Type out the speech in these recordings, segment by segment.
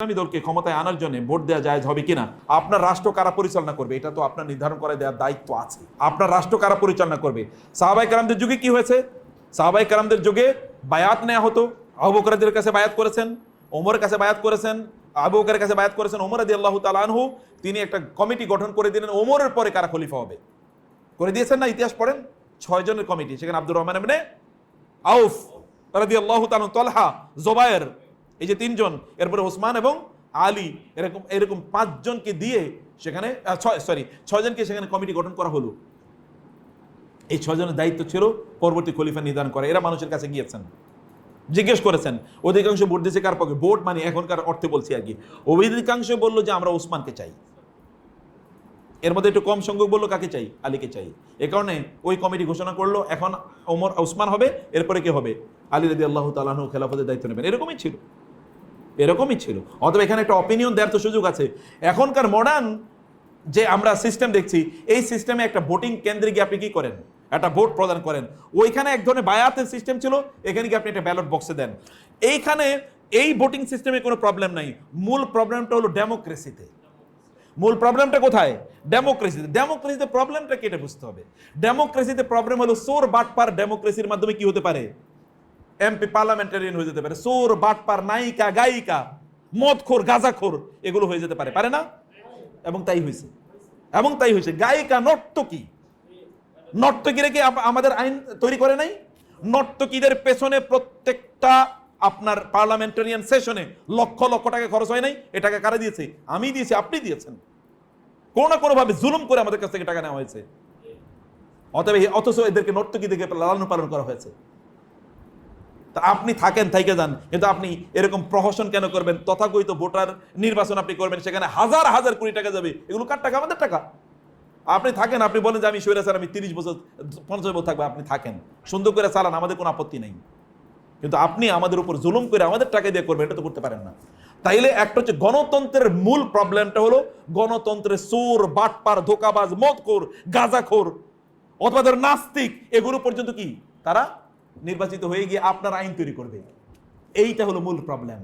ইসলামী দলকে ক্ষমতায় আনার জন্য ভোট দেওয়া জায়েজ হবে কিনা, আপনার রাষ্ট্র কারা পরিচালনা করবে এটা তো আপনার নির্ধারণ করে দেওয়ার দায়িত্ব আছে। আপনার রাষ্ট্র কারা পরিচালনা করবে? সাহাবায়ে কেরামদের যুগে কি হয়েছে? সাহাবায়ে কেরামদের যুগে বায়াত নেওয়া হতো। আবু বকরের কাছে বায়াত করেছেন, ওমরের কাছে বায়াত করেছেন, আবু বকরের কাছে বায়াত করেছেন ওমর রাদিয়াল্লাহু তাআলা আনহু। তিনি একটা কমিটি গঠন করে দিলেন ওমরের পরে কারা খলিফা হবে, করে দিয়েছেন না? ইতিহাস পড়েন, 6 জনের কমিটি। সেখানে আব্দুর রহমান ইবনে আউফ রাদিয়াল্লাহু তাআলা, তালহা, জুবায়ের, এই যে 3 জন, এরপরে ওসমান এবং আলী, এরকম 5 জনকে দিয়ে সেখানে 6 জনকে সেখানে কমিটি গঠন করা হলো। এই 6 জনের দায়িত্ব ছিল পরবর্তী খলিফা নির্ধারণ করা। এরা মানুষের কাছে গিয়েছেন, জিজ্ঞেস করেছেন, অধিকাংশ ভোট দিয়েছে কার পক্ষে? ভোট মানে এখনকার অর্থে বলছি আর কি। অধিকাংশ বললো যে আমরা ওসমানকে চাই। এর মধ্যে একটু কম সংখ্যক বললো কাকে চাই? আলীকে চাই। এ কারণে ওই কমিটি ঘোষণা করলো এখন ওসমান হবে, এরপরে কে হবে? আলী রাদিয়াল্লাহু তাআলা আনহু খেলাফতের দায়িত্ব নেবেন। এরকমই ছিল। অথবা এখানে একটা অপিনিয়ন দেওয়ার তো সুযোগ আছে। এখনকার মডার্ন যে আমরা সিস্টেম দেখছি, এই সিস্টেমে একটা ভোটিং কেন্দ্রে গিয়ে আপনি কি করেন? একটা ভোট প্রদান করেন। ওইখানে এক ধরনের বায়াতের সিস্টেম ছিল, এখানে গিয়ে আপনি একটা ব্যালট বক্সে দেন। এইখানে এই ভোটিং সিস্টেমে কোনো প্রবলেম নাই। মূল প্রবলেমটা হলো ডেমোক্রেসিতে। মূল প্রবলেমটা কোথায়? ডেমোক্রেসিতে প্রবলেমটা কেটে বুঝতে হবে। ডেমোক্রেসিতে প্রবলেম হলো চোর বাটপার ডেমোক্রেসির মাধ্যমে কি হতে পারে? এমপি, পার্লামেন্টারিয়ান হয়ে যেতে পারে। চোর বাটপার, নায়িকা, গায়িকা, মদখোর, গাঁজাখোর, এগুলো হয়ে যেতে পারে না? এবং তাই হয়েছে। গায়িকা, নর্তকীরা কি আমাদের আইন তৈরি করে নাই? নর্তকীদের পেছনে প্রত্যেকটা আপনার পার্লামেন্টারিয়ান সেশনে লক্ষ লক্ষ টাকা খরচ হয় নাই? এ টাকা কারা দিয়েছে? আমি দিয়েছি, আপনি দিয়েছেন। কোনো না কোনো ভাবে জুলুম করে আমাদের কাছ থেকে টাকা নেওয়া হয়েছে। অথচ এদেরকে নর্তকী থেকে লালন পালন করা হয়েছে। তা আপনি থাকেন, থাইকে যান, কিন্তু আপনি এরকম প্রহসন কেন করবেন? তথাকথিত ভোটার নির্বাচন আপনি করবেন, সেখানে হাজার হাজার কোটি টাকা যাবে। এগুলো কার টাকা? আমাদের টাকা। আপনি থাকেন, আপনি বলেন যে আমি স্বৈরাচার, আমি 30 বছর 50 বছর থাকবো। আপনি থাকেন, সুন্দর করে চালান, আমাদের কোনো আপত্তি নেই। কিন্তু আপনি আমাদের উপর জুলুম করে আমাদের টাকা দিয়ে করবেন, এটা তো করতে পারেন না। তাইলে একটা হচ্ছে গণতন্ত্রের মূল প্রবলেমটা হলো গণতন্ত্রের চোর, বাটপার, ধোকাবাজ, মদখোর, গাঁজাখোর অথবা ধর নাস্তিক, এগুলো পর্যন্ত কি তারা নির্বাচিত হয়ে গিয়ে আপনার আইন তৈরি করবে। এইটা হলো মূল প্রবলেম।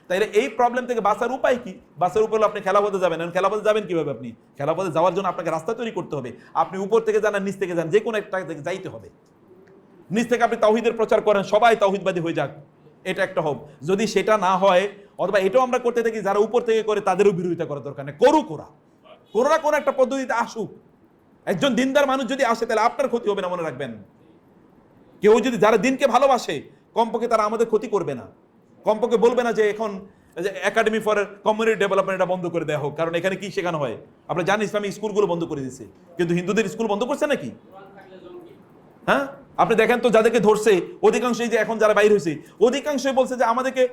তাইলে এই প্রবলেম থেকে বাঁচার উপায় কি? বাঁচার উপায় হলো আপনি খেলাফতে যাবেন। খেলাফতে যাবেন কিভাবে? আপনি খেলাফতে যাওয়ার জন্য আপনাকে রাস্তা তৈরি করতে হবে। আপনি উপর থেকে যান আর নিচ থেকে যান, যে কোনো একটা থেকে যাইতে হবে। নিচ থেকে আপনি তাওহীদের প্রচার করেন, সবাই তাওহীদবাদী হয়ে যাক, এটা একটা হোক। যদি সেটা না হয়, অথবা এটাও আমরা করতে থাকি, যারা উপর থেকে করে তাদেরও বিরোধিতা করার দরকার নেই। কোনো না কোনো একটা পদ্ধতিতে আসুক। একজন দিনদার মানুষ যদি আসে, তাহলে আপনার ক্ষতি হবে না, মনে রাখবেন। কেউ যদি যারা দিনকে ভালোবাসে, কমপক্ষে তারা আমাদের ক্ষতি করবে না। কমপক্ষে বলবে না যে এখন একাডেমি ফর কমিউনিটি ডেভেলপমেন্ট এটা বন্ধ করে দেওয়া হোক, কারণ এখানে কি শেখানো হয়? আমরা জানি ইসলামিক স্কুলগুলো বন্ধ করে দিচ্ছে, কিন্তু হিন্দুদের স্কুল বন্ধ করছে নাকি? হ্যাঁ, আপনি দেখেন তো যাদেরকে ধরছে অধিকাংশই যে এখন যারা বাইর হয়েছে, অধিকাংশই বলছে যে আমাদেরকে